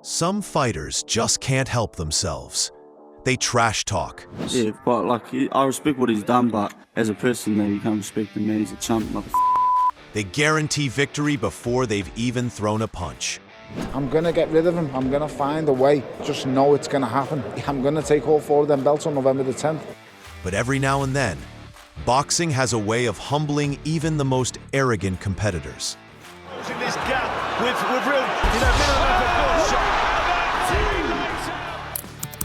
Some fighters just can't help themselves. They trash talk. Yeah, but like, I respect what he's done, but as a person, you can't respect him, man. He's a chump, They guarantee victory before they've even thrown a punch. I'm going to get rid of him. I'm going to find a way. Just know it's going to happen. I'm going to take all 4 of them belts on November the 10th. But every now and then, boxing has a way of humbling even the most arrogant competitors. In this gap with real,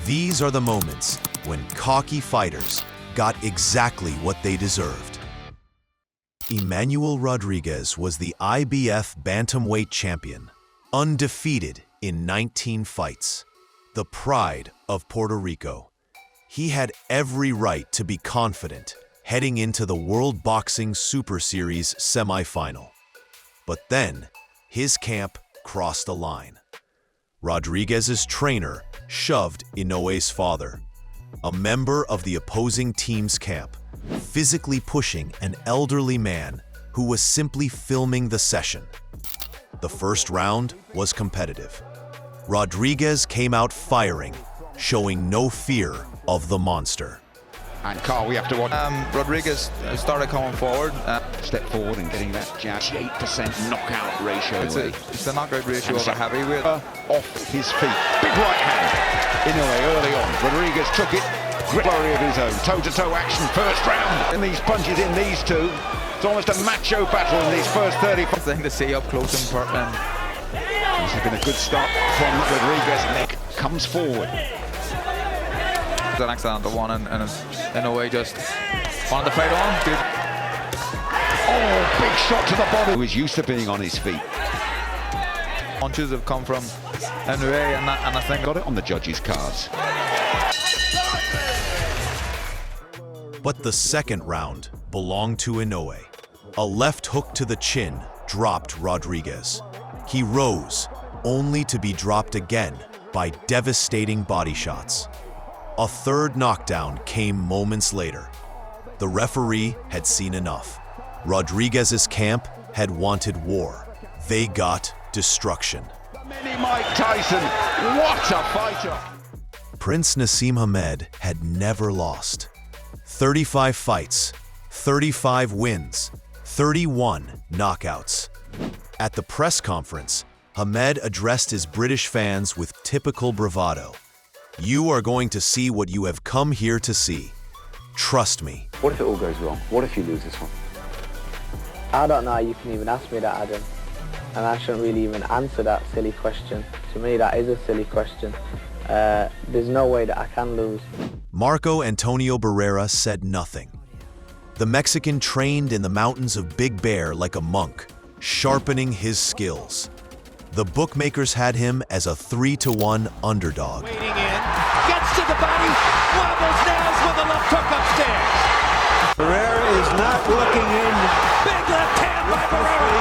These are the moments when cocky fighters got exactly what they deserved. Emmanuel Rodriguez was the IBF bantamweight champion, undefeated in 19 fights, the pride of Puerto Rico. He had every right to be confident heading into the World Boxing Super Series semifinal. But then, his camp crossed the line. Rodriguez's trainer shoved Inoue's father, a member of the opposing team's camp, physically pushing an elderly man who was simply filming the session. The first round was competitive. Rodriguez came out firing, showing no fear of the monster. And Carl, we have to watch. Rodriguez started coming forward. Step forward and getting that jab. 8% knockout ratio. It's a knockout ratio of a heavyweight. Off his feet. Big right hand. Inoue early on. Rodriguez took it. Great flurry of his own. Toe-to-toe action first round. And these punches in these two. It's almost a macho battle in these first 30. Thing to see up close and personal. This has been a good start from Rodriguez. Neck comes forward. An accident, the one, and Inoue just wanted to fight on. Good. Oh, big shot to the body. He was used to being on his feet. Punches have come from Inoue, and I think Got it on the judges' cards. But the second round belonged to Inoue. A left hook to the chin dropped Rodriguez. He rose, only to be dropped again by devastating body shots. A third knockdown came moments later. The referee had seen enough. Rodriguez's camp had wanted war. They got destruction. Mini Mike Tyson, what a fighter! Prince Naseem Hamed had never lost. 35 fights, 35 wins, 31 knockouts. At the press conference, Hamed addressed his British fans with typical bravado. You are going to see what you have come here to see. Trust me. What if it all goes wrong? What if you lose this one? I don't know how you can even ask me that, Adam. And I shouldn't really even answer that silly question. To me, that is a silly question. There's no way that I can lose. Marco Antonio Barrera said nothing. The Mexican trained in the mountains of Big Bear like a monk, sharpening his skills. The bookmakers had him as a 3-1 underdog. waiting in, gets to the body, wobbles nails with a left hook upstairs. Barrera is not looking in. Big left hand by Barrera.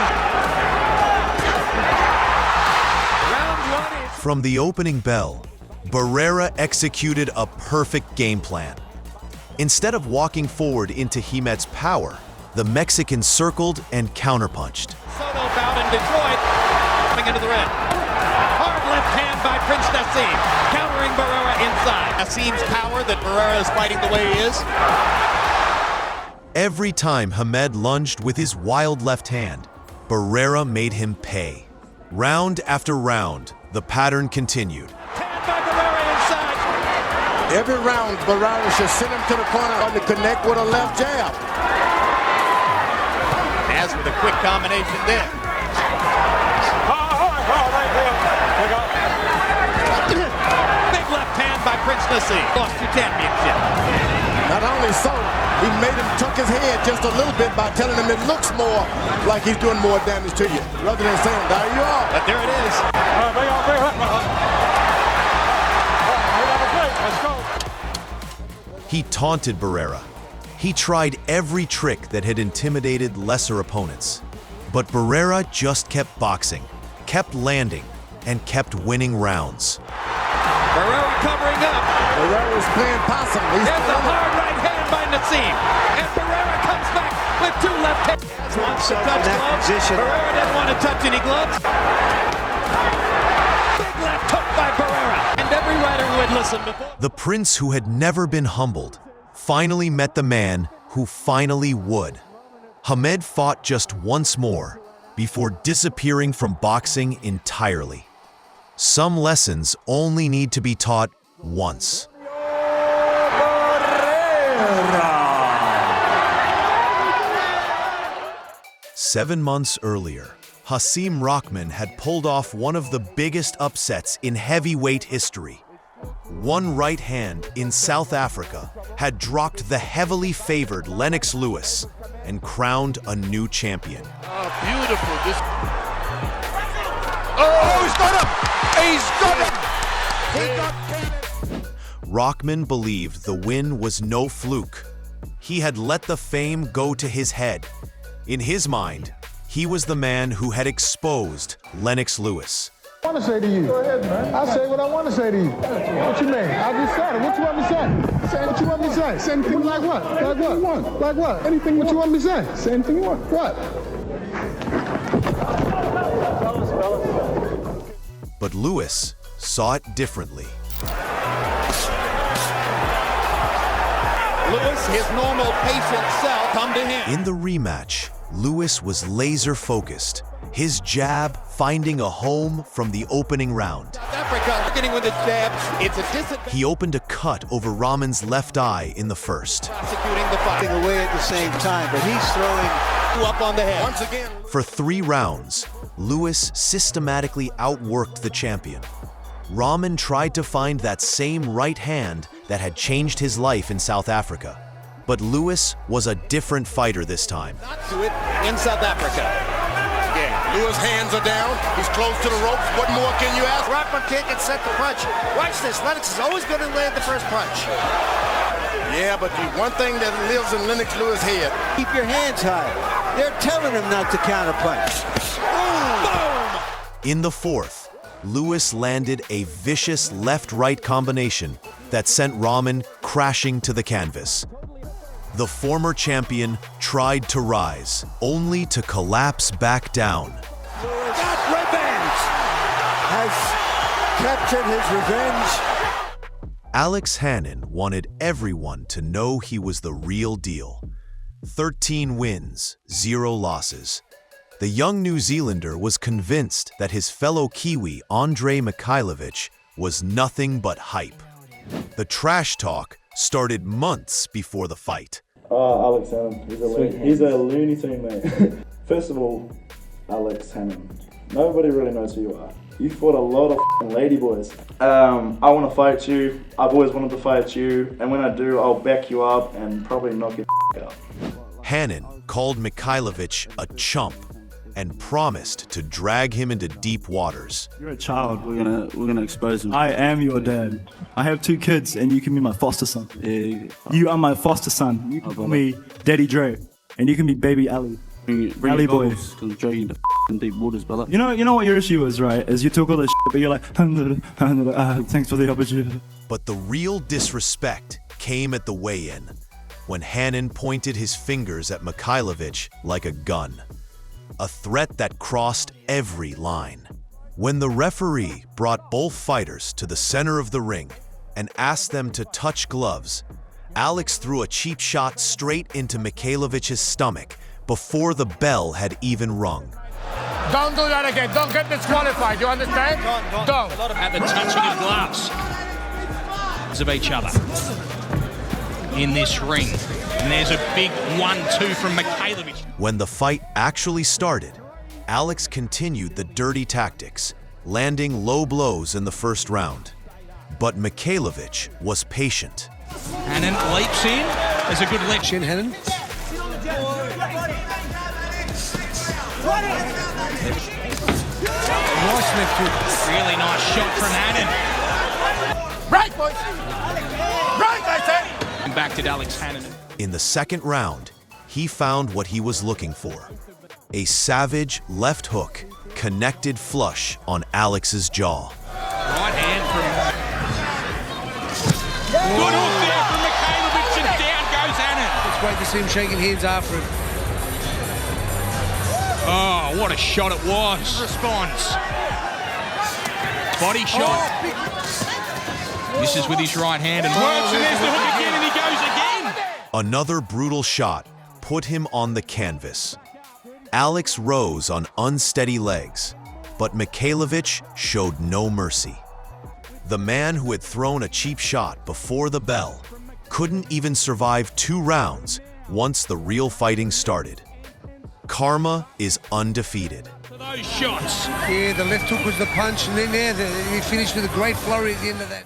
Round 1 is... From the opening bell, Barrera executed a perfect game plan. Instead of walking forward into Hamed's power, the Mexican circled and counterpunched. Soto bout in Detroit, coming into the ring. Hard left hand by Prince Naseem, countering Barrera inside. Naseem's power that Barrera is fighting the way he is. Every time Hamed lunged with his wild left hand, Barrera made him pay. Round after round, the pattern continued. Hand by Barrera inside. Every round, Barrera should send him to the corner to connect with a left jab. As with a quick combination there. Big left hand by Prince Naseem. Lost your championship. Not only so, he made him tuck his head just a little bit by telling him it looks more like he's doing more damage to you, rather than saying, there you are. But there it is. He taunted Barrera. He tried every trick that had intimidated lesser opponents. But Barrera just kept boxing, kept landing, and kept winning rounds. Barrera covering up. Barrera's playing possum. There's a hard right hand by Naseem. And Barrera comes back with 2 left hands. Wants to touch gloves. Barrera didn't want to touch any gloves. Big left hook by Barrera. And every writer who had listened before. The prince who had never been humbled finally met the man who finally would. Hamed fought just once more before disappearing from boxing entirely. Some lessons only need to be taught once. 7 months earlier, Hasim Rahman had pulled off one of the biggest upsets in heavyweight history. One right hand in South Africa had dropped the heavily favored Lennox Lewis and crowned a new champion. Oh, beautiful. Oh, he's got him! He's got him! Rahman believed the win was no fluke. He had let the fame go to his head. In his mind, he was the man who had exposed Lennox Lewis. I want to say to you. Go ahead, man. I say what I want to say to you. What you mean? I just said it. What you want me to say? What you want me to say? Say anything like what? Like what? You want? Like what? Anything what you want me to say? Say anything you want. What? But Lewis saw it differently. Lewis, his normal patient self, come to him. In the rematch, Lewis was laser-focused, his jab finding a home from the opening round. South Africa beginning with his jab. It's a disadvantage. He opened a cut over Rahman's left eye in the first. Prosecuting the fight. Away at the same time, but he's throwing Up on the head. Once again. For 3 rounds, Lewis systematically outworked the champion. Rahman tried to find that same right hand that had changed his life in South Africa. But Lewis was a different fighter this time. Not to it in South Africa. Yeah, Lewis' hands are down. He's close to the ropes. What more can you ask? Rahman can't get set to punch. Watch this. Lennox is always going to land the first punch. Yeah, but the one thing that lives in Lennox Lewis' head. Keep your hands high. They're telling him not to counterpunch. Boom! In the fourth, Lewis landed a vicious left-right combination that sent Rahman crashing to the canvas. The former champion tried to rise, only to collapse back down. Lewis got revenge. Has captured his revenge. Alex Hannon wanted everyone to know he was the real deal. 13 wins, 0 losses. The young New Zealander was convinced that his fellow Kiwi, Andre Mikhailovich, was nothing but hype. The trash talk started months before the fight. Alex Hannon, he's a Looney Tune, mate. First of all, Alex Hannon, nobody really knows who you are. You fought a lot of ladyboys. I want to fight you. I've always wanted to fight you, and when I do, I'll back you up and probably knock your out. Hannon called Mikhailovich a chump and promised to drag him into deep waters. You're a child. We're gonna expose him. I am your dad. I have 2 kids, and you can be my foster son. Yeah. You are my foster son. You can call me Daddy Dre, and you can be Baby Ali. Bring Ali boy. because I'm dragging the deep waters, brother. You know what your issue is, right? Is you took all this shit, but you're like, thanks for the opportunity. But the real disrespect came at the weigh-in, when Hannon pointed his fingers at Mikhailovich like a gun. A threat that crossed every line. When the referee brought both fighters to the center of the ring and asked them to touch gloves, Alex threw a cheap shot straight into Mikhailovich's stomach before the bell had even rung. Don't do that again. Don't get disqualified. You understand? Don't. At the touching of gloves of each other in this ring. And there's a big 1-2 from Mikhailovich. When the fight actually started, Alex continued the dirty tactics, landing low blows in the first round. But Mikhailovich was patient. Hannon leaps in. There's a good leg. Chin Hannon. Nice left hook. Really nice shot from Hannon. Right, boys. Right, I say. Back to Alex Hannon. In the second round, he found what he was looking for. A savage left hook connected flush on Alex's jaw. Right hand from... Good hook there from Mikhailovich, and down goes Hannon. It's great to see him shaking hands after him. Oh, what a shot it was. Response. body shot. Misses with his right hand and works, and there's the hook again, and he goes again. Another brutal shot put him on the canvas. Alex rose on unsteady legs, but Mikhailovich showed no mercy. The man who had thrown a cheap shot before the bell couldn't even survive 2 rounds once the real fighting started. Karma is undefeated. Those shots. Yeah, the left hook was the punch, and then he finished with a great flurry at the end of that.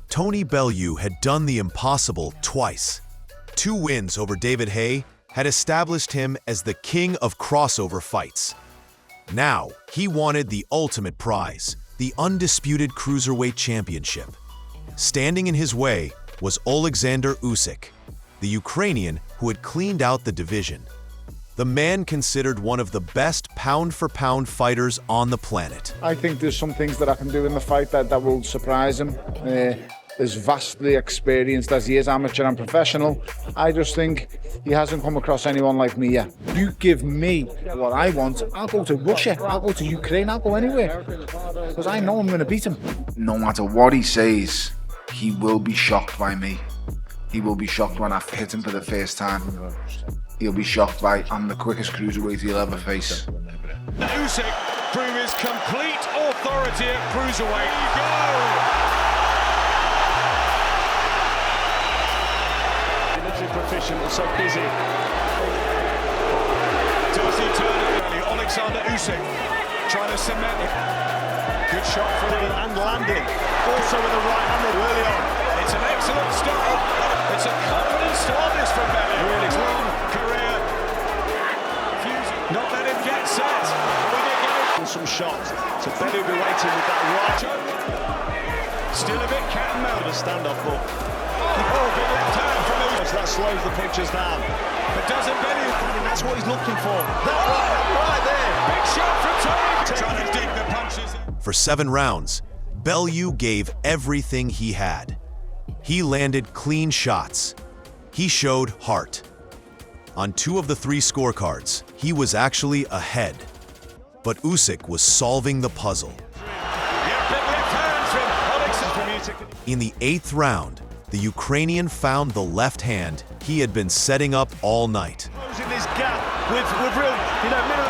Tony Bellew had done the impossible twice. 2 wins over David Haye had established him as the king of crossover fights. Now, he wanted the ultimate prize, the undisputed cruiserweight championship. Standing in his way was Alexander Usyk, the Ukrainian who had cleaned out the division. The man considered one of the best pound-for-pound fighters on the planet. I think there's some things that I can do in the fight that will surprise him. As vastly experienced as he is, amateur and professional, I just think he hasn't come across anyone like me yet. You give me what I want, I'll go to Russia, I'll go to Ukraine, I'll go anywhere. Because I know I'm going to beat him. No matter what he says, he will be shocked by me. He will be shocked when I hit him for the first time. He'll be shocked by, I'm the quickest cruiserweight he'll ever face. Usyk prove his complete authority at cruiserweight. There you go! Proficient and so busy. Does he turn it early? Alexander Usyk trying to cement it. Good shot from him and landing. Also with the right hand early on. It's an excellent start. It's a confident start this from Bellew. Really long career. Not let him get set. Some shots. So Bellew be waiting with that right choke. Still a bit cat and mouse. A stand-up ball. Oh, big left hand from Usyk. That slows the pictures down. But doesn't Bellew? I mean, that's what he's looking for. That right there. Big shot from Tony. Trying to dig the punches. For 7 rounds, Bellew gave everything he had. He landed clean shots. He showed heart. On 2 of the 3 scorecards, he was actually ahead. But Usyk was solving the puzzle. Yeah, big left hand from Usyk. In the 8th round, the Ukrainian found the left hand he had been setting up all night. Closing this gap with real, minimum.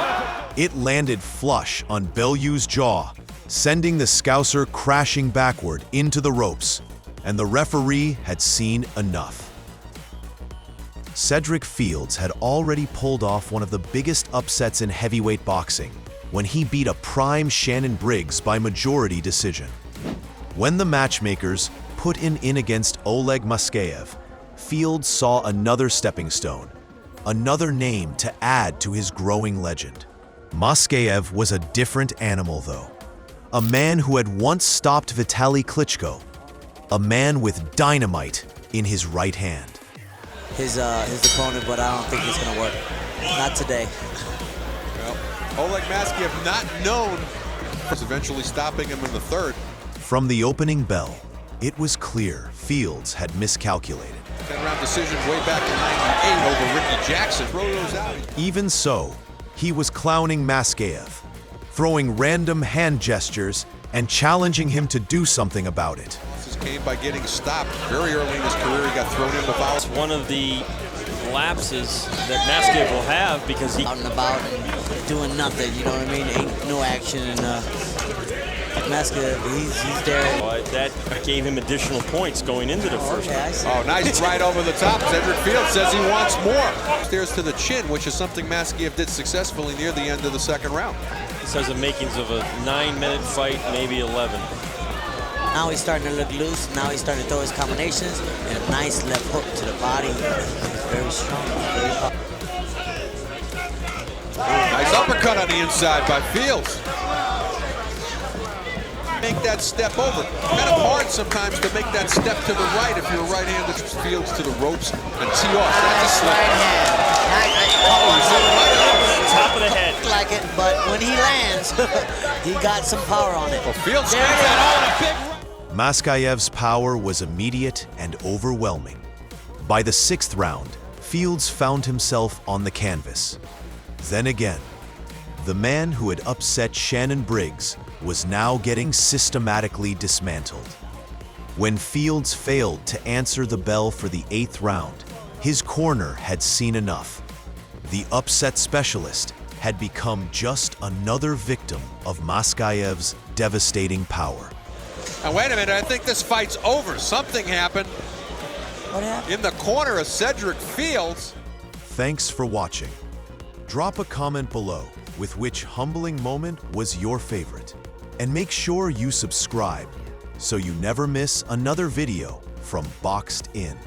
It landed flush on Bellew's jaw, sending the Scouser crashing backward into the ropes, and the referee had seen enough. Cedric Fields had already pulled off one of the biggest upsets in heavyweight boxing when he beat a prime Shannon Briggs by majority decision. When the matchmakers put him in against Oleg Maskayev, Fields saw another stepping stone, another name to add to his growing legend. Maskayev was a different animal, though. A man who had once stopped Vitaly Klitschko. A man with dynamite in his right hand. His opponent, but I don't think it's gonna work. Not today. Well, Oleg Maskayev not known for eventually stopping him in the 3rd. From the opening bell, it was clear Fields had miscalculated. 10-round decision way back in '98 over Ricky Jackson. Throw those out. Even so, he was clowning Maskayev, throwing random hand gestures and challenging him to do something about it. This came by getting stopped very early in his career. He got thrown in with fouls. It's one of the lapses that Maskayev will have because he's out and about and doing nothing, you know what I mean? Ain't no action, and Maskayev, he's there. That gave him additional points going into the first round. Oh, nice right over the top. Cedric Fields says he wants more. Stairs to the chin, which is something Maskayev did successfully near the end of the 2nd round. This has the makings of a 9-minute fight, maybe 11. Now he's starting to look loose. Now he's starting to throw his combinations and a nice left hook to the body. He's very strong. Nice uppercut on the inside by Fields. Make that step over. Kind of hard sometimes to make that step to the right if you're a right-handed. Fields to the ropes and tee off. That's a slip. Right hand. Top of the head. Like it, but when he lands, he got some power on it. Well, Fields stands that on a big. Maskayev's power was immediate and overwhelming. By the 6th round, Fields found himself on the canvas. Then again, the man who had upset Shannon Briggs was now getting systematically dismantled. When Fields failed to answer the bell for the 8th round, his corner had seen enough. The upset specialist had become just another victim of Moskayev's devastating power. Now wait a minute, I think this fight's over. Something happened. What happened? In the corner of Cedric Fields. Thanks for watching. Drop a comment below with which humbling moment was your favorite. And make sure you subscribe so you never miss another video from Boxed In.